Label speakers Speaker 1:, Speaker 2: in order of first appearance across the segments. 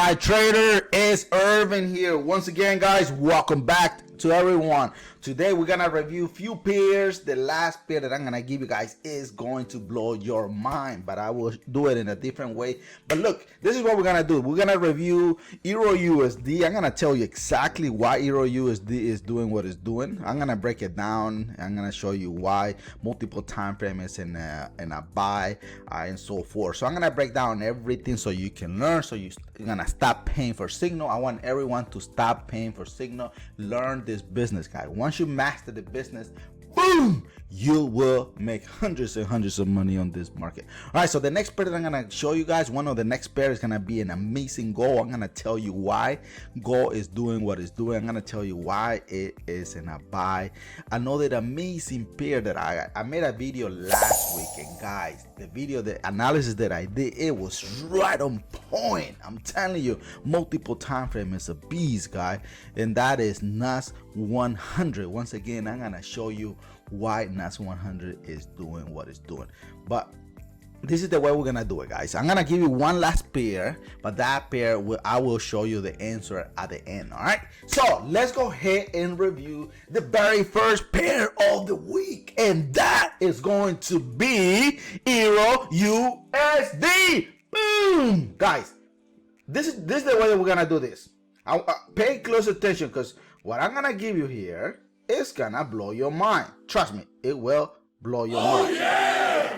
Speaker 1: right, trader, it's Irvin here. Once again, guys, welcome back to everyone. Today we're gonna review a few pairs. The last pair that I'm gonna give you guys is going to blow your mind, but I will do it in a different way. But look, this is what we're gonna do. We're gonna review EURUSD. I'm gonna tell you exactly why EURUSD is doing what it's doing. I'm gonna break it down. I'm gonna show you why multiple time frames in a buy and so forth. So I'm gonna break down everything so you can learn. So you're gonna stop paying for signal. I want everyone to stop paying for signal. Learn this business, guys. Once you master the business, boom, you will make hundreds and hundreds of money on this market. All right, so the next pair that I'm gonna show you guys, one of the next pair is gonna be an amazing gold. I'm gonna tell you why gold is doing what it's doing. I'm gonna tell you why it is in a buy. Another amazing pair that I made a video last week, and guys, the analysis that I did, it was right on point. I'm telling you, multiple time frame is a beast, guy, and that is NAS100. Once again, I'm gonna show you why NAS100 is doing what it's doing. But this is the way we're gonna do it, guys. I'm gonna give you one last pair, but that pair I will show you the answer at the end. All right, so let's go ahead and review the very first pair of the week, and that is going to be EURUSD. Boom, guys, this is the way that we're gonna do this. Pay close attention, because what I'm gonna give you here is gonna blow your mind. Trust me, it will blow your mind. Yeah!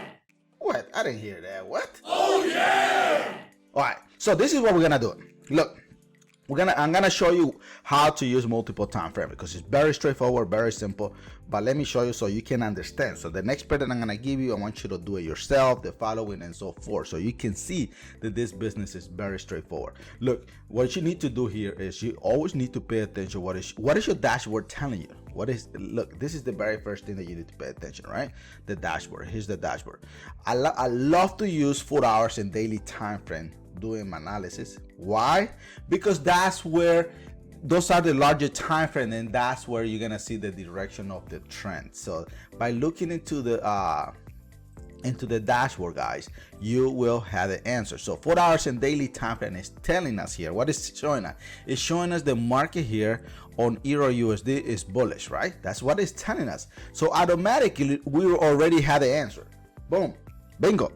Speaker 1: What? I didn't hear that. What? Oh yeah! All right. So this is what we're gonna do. Look, I'm gonna show you how to use multiple time frame, because it's very straightforward, very simple. But let me show you so you can understand. So the next pair that I'm gonna give you, I want you to do it yourself, the following and so forth, so you can see that this business is very straightforward. Look, what you need to do here is you always need to pay attention. What is your dashboard telling you? Look, this is the very first thing that you need to pay attention, right? The dashboard. Here's the dashboard. I love to use 4 hours and daily time frame doing my analysis. Why? Because that's where those are the larger time frame, and that's where you're gonna see the direction of the trend. So by looking into the dashboard, guys, you will have the answer. So 4 hours and daily time frame is telling us here. What is showing us? It's showing us the market here on EURUSD is bullish, right? That's what it's telling us. So automatically we already have the answer. Boom, bingo.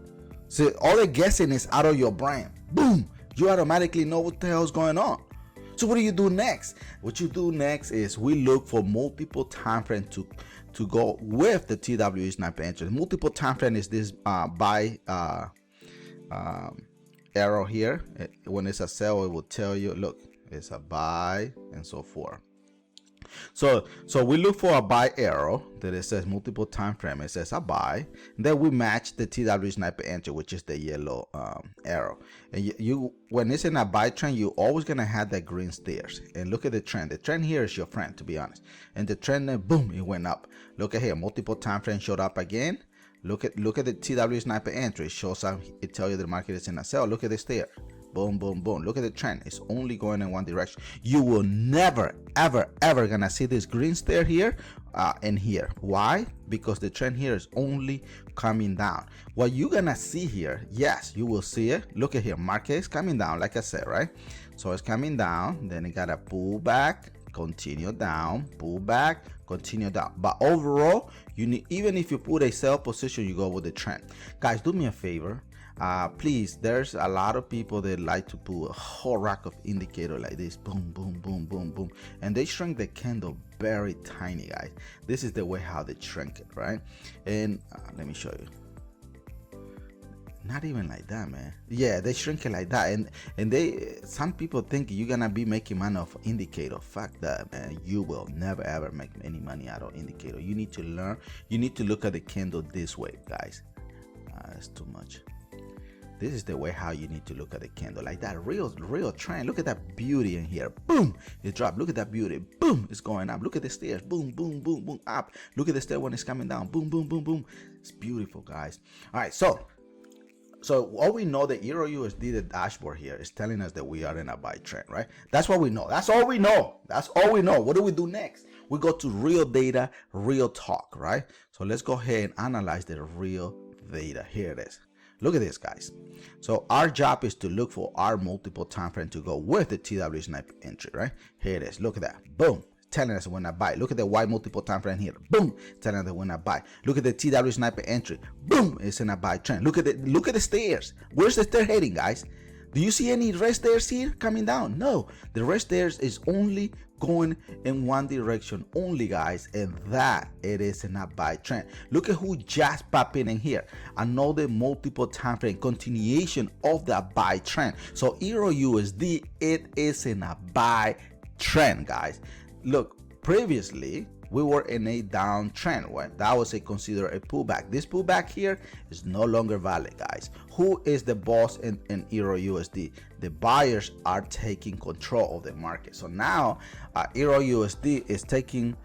Speaker 1: So all the guessing is out of your brain. Boom, you automatically know what the hell is going on. So what do you do next? What you do next is we look for multiple time frame to go with the TWE sniper entry. Multiple time frame is this buy arrow here. When it's a sell, it will tell you, look, it's a buy and so forth. So we look for a buy arrow that it says multiple time frame. It says a buy. And then we match the TWE sniper entry, which is the yellow arrow. And you when it's in a buy trend, you always gonna have the green stairs. And look at the trend. The trend here is your friend, to be honest. And the trend, boom, it went up. Look at here, multiple time frame showed up again. Look at the TWE sniper entry. It shows up. It tells you the market is in a sell. Look at the stair. Boom, boom, boom. Look at the trend. It's only going in one direction. You will never, ever gonna see this green stair here and here. Why? Because the trend here is only coming down. What you're gonna see here, yes, you will see it. Look at here. Market is coming down, like I said, right? So it's coming down. Then it got a pull back, continue down, pull back, continue down. But overall, you need, even if you put a sell position, you go with the trend. Guys, do me a favor. Please, there's a lot of people that like to put a whole rack of indicator like this, boom, boom, boom, boom, boom, and they shrink the candle very tiny, guys. This is the way how they shrink it, right? And let me show you. Not even like that, man. Yeah, they shrink it like that, and some people think you're gonna be making money off indicator. Fuck that, man. You will never ever make any money out of indicator. You need to learn. You need to look at the candle this way, guys. It's too much. This is the way how you need to look at the candle, like that real trend. Look at that beauty in here. Boom, it dropped. Look at that beauty. Boom, it's going up. Look at the stairs. Boom, boom, boom, boom, up. Look at the stair when it's coming down. Boom, boom, boom, boom. It's beautiful, guys. All right, so all we know, the EURUSD, the dashboard here is telling us that we are in a buy trend, right? That's what we know. That's all we know. That's all we know. What do we do next? We go to real data, real talk, right? So let's go ahead and analyze the real data. Here it is. Look at this, guys. So our job is to look for our multiple time frame to go with the TW sniper entry, right? Here it is. Look at that. Boom. Telling us when I buy. Look at the Y multiple time frame here. Boom. Telling us when I buy. Look at the TW sniper entry. Boom. It's in a buy trend. Look at the stairs. Where's the stair heading, guys? Do you see any red stairs here coming down? No. The red stairs is only going in one direction only, guys, and that it is in a buy trend. Look at who just popped in here. Another multiple time frame continuation of the buy trend. So EURUSD, it is in a buy trend, guys. Look, previously we were in a downtrend. Right? That was considered a pullback. This pullback here is no longer valid, guys. Who is the boss in EURUSD? The buyers are taking control of the market. So now EURUSD is taking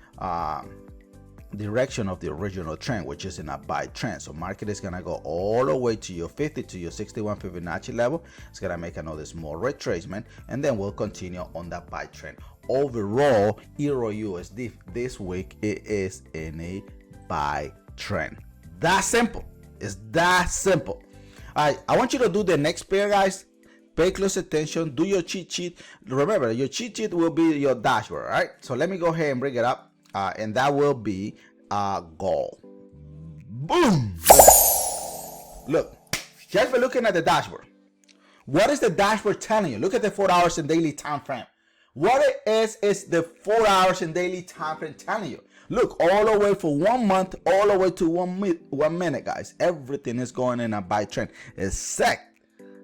Speaker 1: direction of the original trend, which is in a buy trend. So market is gonna go all the way to your 50 to your 61 Fibonacci level. It's gonna make another small retracement, and then we'll continue on that buy trend. Overall, EURUSD this week, it is in a buy trend. That simple. It's that simple. All right, I want you to do the next pair, guys. Pay close attention. Do your cheat sheet. Remember, your cheat sheet will be your dashboard. All right. So let me go ahead and bring it up, and that will be gold. Boom. Look, just by looking at the dashboard, what is the dashboard telling you? Look at the 4 hours and daily time frame. What it is the 4 hours and daily time frame telling you. Look, all the way for 1 month, all the way to 1 minute, guys. Everything is going in a buy trend, except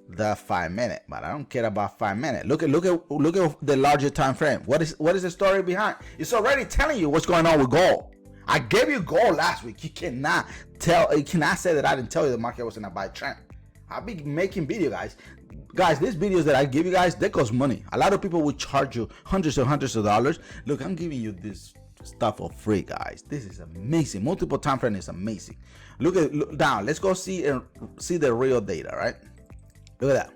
Speaker 1: the 5 minute. But I don't care about 5 minute. Look at the larger time frame. What is the story behind? It's already telling you what's going on with gold. I gave you gold last week. You cannot say that I didn't tell you the market was in a buy trend. I'll be making video, guys. Guys, these videos that I give you guys, they cost money. A lot of people will charge you hundreds and hundreds of dollars. Look, I'm giving you this stuff for free, guys. This is amazing. Multiple time frame is amazing. Look down. Let's go see the real data, right? Look at that.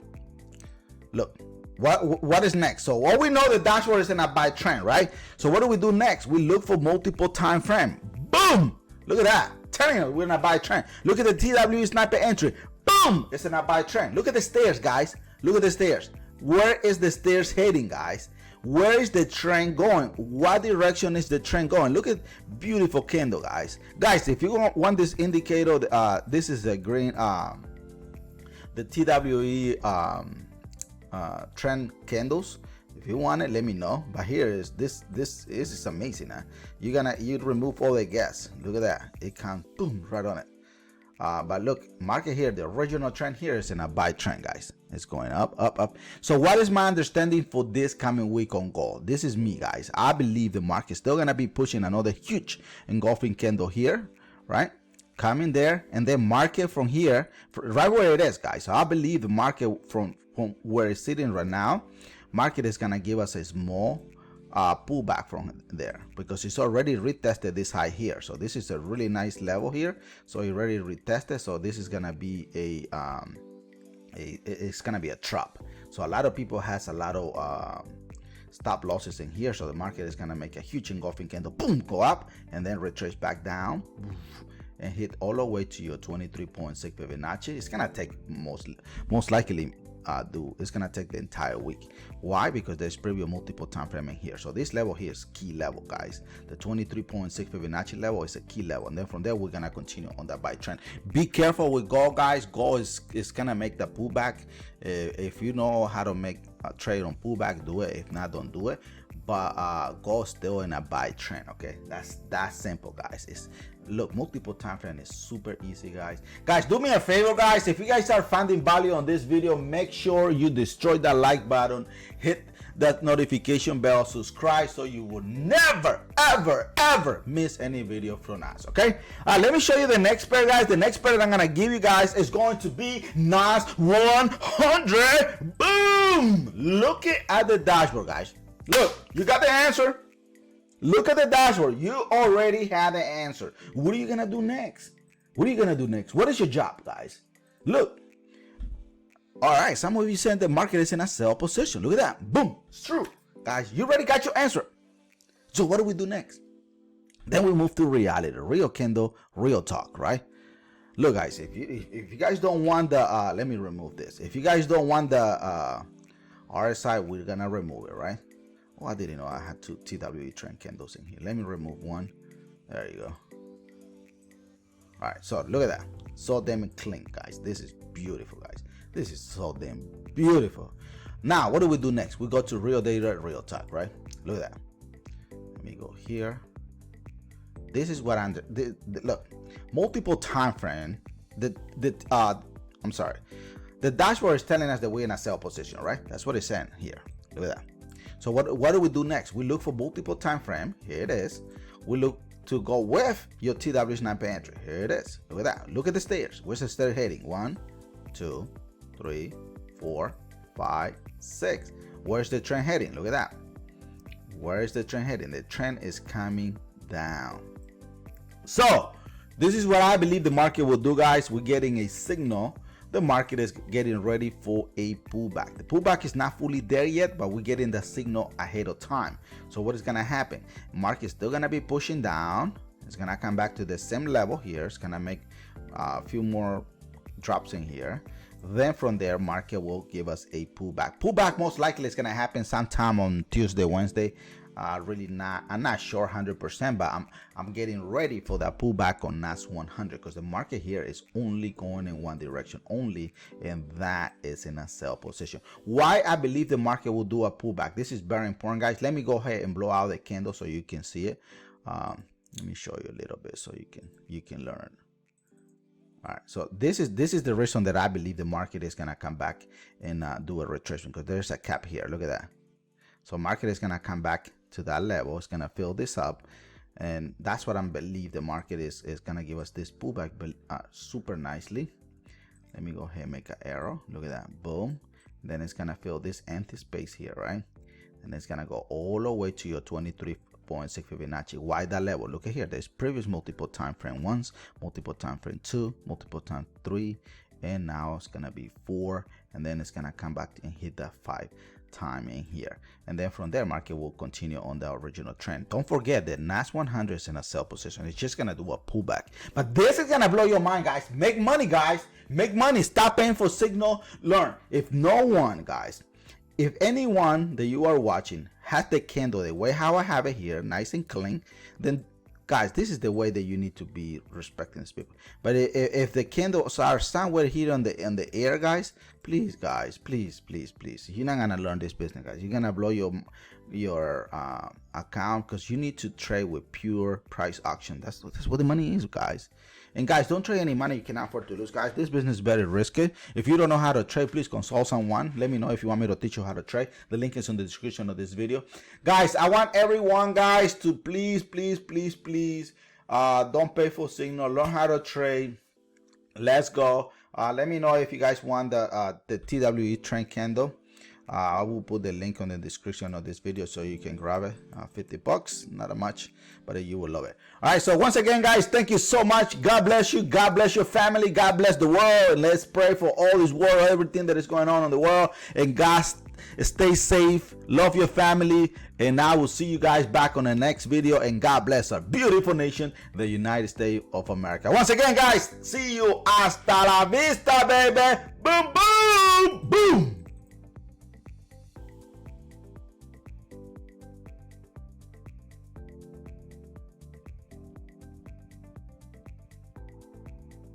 Speaker 1: Look, what is next? So what we know, the dashboard is in a buy trend, right? So what do we do next? We look for multiple time frame. Boom! Look at that. Telling you we're in a buy trend. Look at the TW sniper entry. Boom! It's in a buy trend. Look at the stairs, guys. Look at the stairs. Where is the stairs heading, guys? Where is the trend going? What direction is the trend going? Look at beautiful candle, guys. Guys, if you want this indicator, this is a green, the TWE trend candles. If you want it, let me know. But here is this is amazing. You'd remove all the gas. Look at that. It comes boom right on it. But look, market here, the original trend here is in a buy trend, guys. It's going up, up, up. So what is my understanding for this coming week on gold? This is me, guys. I believe the market is still going to be pushing another huge engulfing candle here, right? Coming there, and then market from here, right where it is, guys. So I believe the market from where it's sitting right now, market is going to give us a small pullback from there, because it's already retested this high here. So this is a really nice level here. So it already retested. So this is gonna be it's gonna be a trap. So a lot of people has a lot of stop losses in here. So the market is gonna make a huge engulfing candle, boom, go up and then retrace back down and hit all the way to your 23.6 Fibonacci. It's gonna take most likely it's gonna take the entire week. Why? Because there's preview multiple time frame in here. So this level here is key level, guys. The 23.6 Fibonacci level is a key level, and then from there we're gonna continue on that buy trend. Be careful with gold, guys. Gold is gonna make the pullback. If you know how to make a trade on pullback, do it. If not, don't do it. But gold still in a buy trend. Okay, that's that simple, guys. Look, multiple time frame is super easy, guys. Guys, do me a favor, guys. If you guys are finding value on this video, make sure you destroy that like button, hit that notification bell, subscribe, so you will never, ever miss any video from us. Okay, let me show you the next pair, guys. The next pair that I'm gonna give you guys is going to be NAS100. Boom! Look at the dashboard, guys. Look, you got the answer. Look at the dashboard. You already had the answer. What are you gonna do next? What are you gonna do next? What is your job, guys? Look. All right, some of you said the market is in a sell position. Look at that. Boom. It's true. Guys, you already got your answer. So what do we do next? Then we move to reality, real candle, real talk, right? Look, guys, if you guys don't want the let me remove this. If you guys don't want the RSI, we're gonna remove it, right? Oh, I didn't know I had two TWE trend candles in here. Let me remove one. There you go. All right, so look at that. So damn clean, guys. This is beautiful, guys. This is so damn beautiful. Now, what do we do next? We go to real data, real time, right? Look at that. Let me go here. This is what look, multiple time frame. I'm sorry. The dashboard is telling us that we're in a sell position, right? That's what it's saying here. Look at that. So what do we do next? We look for multiple time frame. Here it is. We look to go with your TW9 entry. Here it is. Look at that. Look at the stairs. Where's the stair heading? 1, 2, 3, 4, 5, 6. Where's the trend heading? Look at that. Where is the trend heading? The trend is coming down. So this is what I believe the market will do, guys. We're getting a signal. The market is getting ready for a pullback. The pullback is not fully there yet, but we're getting the signal ahead of time. So what is going to happen? Market is still going to be pushing down. It's going to come back to the same level here. It's going to make a few more drops in here. Then from there, market will give us a pullback. Pullback most likely is going to happen sometime on Tuesday, Wednesday. I'm not sure 100%, but I'm getting ready for that pullback on NAS100 because the market here is only going in one direction only, and that is in a sell position. Why I believe the market will do a pullback? This is very important, guys. Let me go ahead and blow out the candle so you can see it. Let me show you a little bit so you can learn. All right, so this is the reason that I believe the market is gonna come back and do a retracement, because there's a cap here. Look at that. So market is gonna come back to that level. It's gonna fill this up, and that's what I believe the market is gonna give us this pullback, but super nicely. Let me go ahead and make an arrow. Look at that. Boom. Then it's gonna fill this empty space here, right? And it's gonna go all the way to your 23.6 Fibonacci. Why that level? Look at here. There's previous multiple time frame 1s, multiple time frame 2, multiple time 3, and now it's gonna be 4, and then it's gonna come back and hit that 5 time in here, and then from there market will continue on the original trend. Don't forget that NAS100 is in a sell position. It's just gonna do a pullback, but this is gonna blow your mind, guys. Make money, guys. Make money. Stop paying for signal. Learn. If no one, guys, if anyone that you are watching has the candle the way how I have it here, nice and clean, then guys, this is the way that you need to be respecting these people. But if the candles are somewhere here on the air, guys, please, guys, please, you're not gonna learn this business, guys. You're gonna blow your account, because you need to trade with pure price action. That's what the money is, guys. And guys, don't trade any money you cannot afford to lose, guys. This business is very risky. If you don't know how to trade, please consult someone. Let me know if you want me to teach you how to trade. The link is in the description of this video. Guys, I want everyone, guys, to please don't pay for signal. Learn how to trade. Let's go. Let me know if you guys want the TWE trend candle. I will put the link on the description of this video so you can grab it. 50 bucks, not much, but you will love it. All right, so once again, guys, thank you so much. God bless you. God bless your family. God bless the world. Let's pray for all this world, everything that is going on in the world. And God, stay safe. Love your family. And I will see you guys back on the next video. And God bless our beautiful nation, the United States of America. Once again, guys, see you. Hasta la vista, baby. Boom, boom.